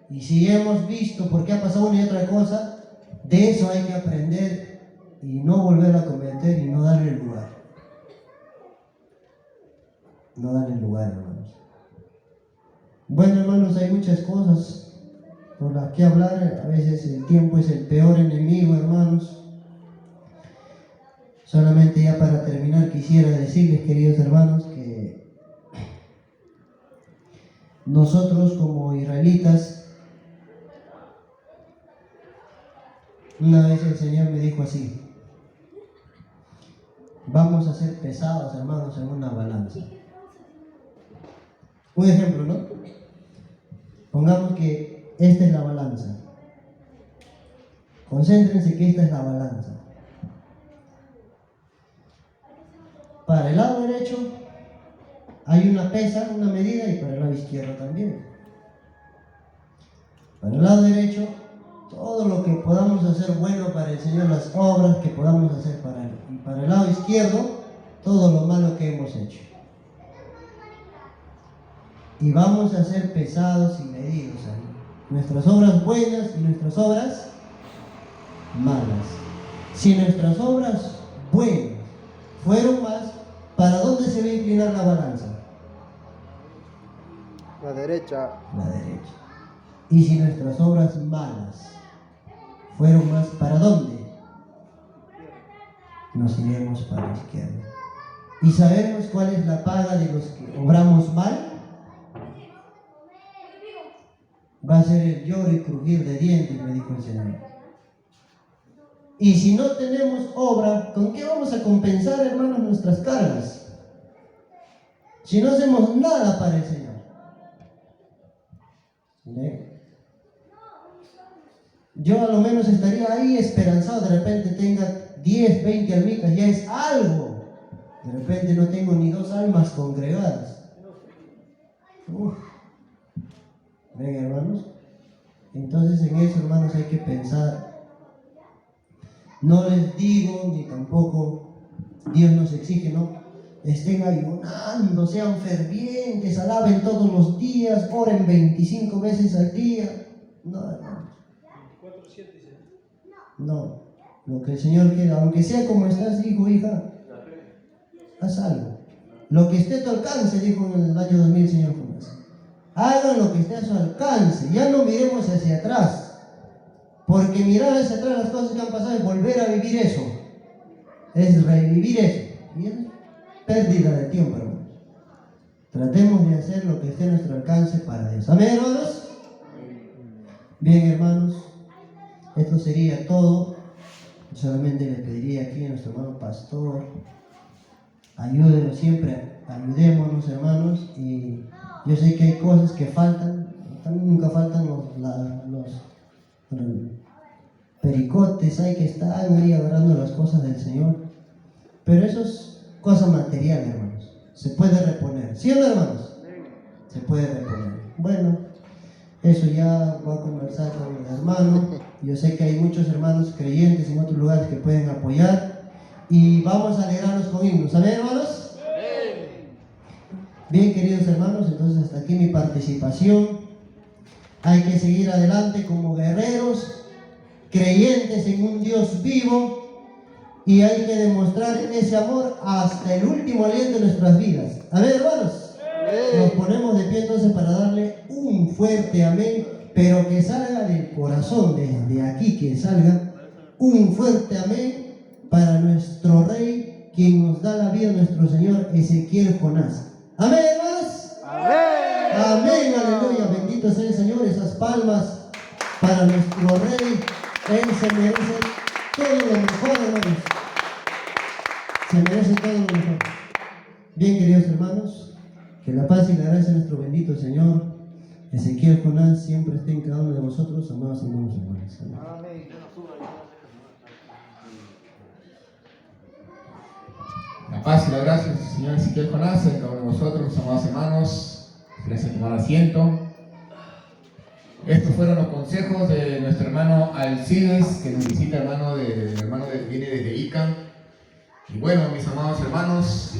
Y si hemos visto por qué ha pasado una y otra cosa, de eso hay que aprender y no volver a cometer y no darle lugar. No darle lugar, hermanos. Bueno, hermanos, hay muchas cosas por las que hablar. A veces el tiempo es el peor enemigo, hermanos. Solamente ya para terminar quisiera decirles, queridos hermanos, que nosotros como israelitas, una vez el Señor me dijo así: vamos a ser pesados, hermanos, en una balanza. Un ejemplo, ¿no? Pongamos que esta es la balanza. Concéntrense que esta es la balanza. Para el lado derecho hay una pesa, una medida, y para el lado izquierdo también. Para el lado derecho, todo lo que podamos hacer bueno para el Señor, las obras que podamos hacer para Él. Y para el lado izquierdo, todo lo malo que hemos hecho. Y vamos a ser pesados y medidos ahí. Nuestras obras buenas y nuestras obras malas. Si nuestras obras buenas fueron más, ¿para dónde se va a inclinar la balanza? La derecha. La derecha. Y si nuestras obras malas fueron más, ¿para dónde? Nos iremos para la izquierda. ¿Y sabemos cuál es la paga de los que obramos mal? Va a ser el lloro y crujir de dientes, me dijo el Señor. Y si no tenemos obra, ¿con qué vamos a compensar, hermanos, nuestras cargas? Si no hacemos nada para el Señor. ¿Ve? Yo a lo menos estaría ahí esperanzado, de repente tenga 10, 20 almitas, ya es algo. De repente no tengo ni 2 almas congregadas. ¿Ven, hermanos? Entonces en eso, hermanos, hay que pensar. No les digo ni tampoco Dios nos exige, ¿no? Estén ayunando, sean fervientes, alaben todos los días, oren 25 veces al día. No, hermano. No, lo que el Señor quiere, aunque sea como estás, hijo, hija, haz algo. Lo que esté a tu alcance, dijo en el año 2000 el Señor Jonás. Hagan lo que esté a su alcance, ya no miremos hacia atrás, porque mirar hacia atrás las cosas que han pasado es volver a vivir eso, es revivir eso, y es pérdida de tiempo, hermanos. Tratemos de hacer lo que esté a nuestro alcance para Dios. Amén, hermanos. Bien, hermanos, esto sería todo. Solamente le pediría aquí a nuestro hermano pastor, ayúdenos siempre, ayudémonos, hermanos, y yo sé que hay cosas que faltan, también nunca faltan los pericotes, hay que estar ahí agarrando las cosas del Señor, pero eso es cosa material, hermanos, se puede reponer, ¿sí o no, hermanos? Se puede reponer. Bueno, eso ya voy a conversar con el hermano. Yo sé que hay muchos hermanos creyentes en otros lugares que pueden apoyar y vamos a alegrarnos con himnos. ¿Amén, hermanos? Bien, queridos hermanos, entonces hasta aquí mi participación. Hay que seguir adelante como guerreros, creyentes en un Dios vivo, y hay que demostrar ese amor hasta el último aliento de nuestras vidas. Amén, hermanos. Nos ponemos de pie entonces para darle un fuerte amén, pero que salga del corazón, desde aquí, que salga un fuerte amén para nuestro Rey, quien nos da la vida, nuestro Señor Ezequiel Jonás. Amén, hermanos. Amén. Amén, aleluya. Bendito sea el Señor. Esas palmas para nuestro Rey. Él se merece todo lo mejor, hermanos. Se merece todo lo mejor. Bien, queridos hermanos, que la paz y la gracia de nuestro bendito Señor Ezequiel Jonás siempre esté en cada uno de vosotros, amados hermanos y hermanas. Amén. La paz y la gracia del Señor Ezequiel Jonás en cada uno de vosotros, amados hermanos. Gracias por tomar asiento. Estos fueron los consejos de nuestro hermano Alcides, que nos visita, hermano viene desde Ica. Y bueno, mis amados hermanos,